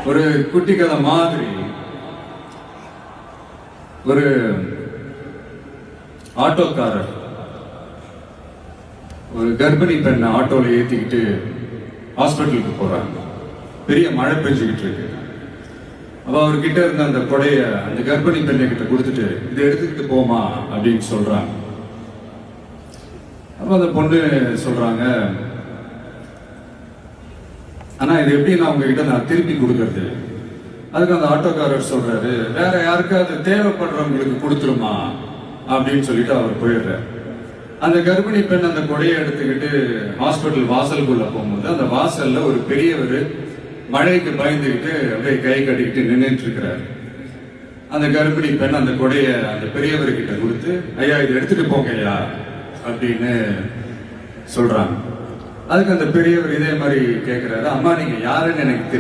ஒரு குட்டி கதை மாதிரி ஒரு ஆட்டோக்காரர் ஒரு கர்ப்பிணி பெண்ணை ஆட்டோல ஏத்திக்கிட்டு ஹாஸ்பிட்டலுக்கு போறாங்க. பெரிய மழை பெஞ்சுக்கிட்டு இருக்கு. அப்ப அவர்கிட்ட இருந்த அந்த கொடைய அந்த கர்ப்பிணி பெண்ணை கிட்ட கொடுத்துட்டு இதை எடுத்துக்கிட்டு போமா அப்படின்னு சொல்றாங்க. அப்ப அந்த பொண்ணு சொல்றாங்க, ஆனா இது எப்படி நான் உங்ககிட்ட நான் திருப்பி கொடுக்கறது? அதுக்கு அந்த ஆட்டோக்காரர் சொல்றாரு, வேற யாருக்காவது தேவைப்படுறவங்களுக்கு கொடுத்துருமா அப்படின்னு சொல்லிட்டு அவர் போயிடுறாரு. அந்த கர்ப்பிணி பெண் அந்த கொடையை எடுத்துக்கிட்டு ஹாஸ்பிட்டல் வாசலுக்குள்ள போகும்போது அந்த வாசல்ல ஒரு பெரியவர் மழைக்கு பயந்துக்கிட்டு அப்படியே கை கட்டிக்கிட்டு நின்றுட்டு இருக்கிறாரு. அந்த கர்ப்பிணி பெண் அந்த கொடைய அந்த பெரியவர்கிட்ட கொடுத்து, ஐயா இதை எடுத்துட்டு போங்க ஐயா அப்படின்னு சொல்றாங்க. அதுக்கு அந்த பெரியவர் இதே மாதிரி கேட்கிறாரு, அம்மா நீங்க யாருன்னு எனக்கு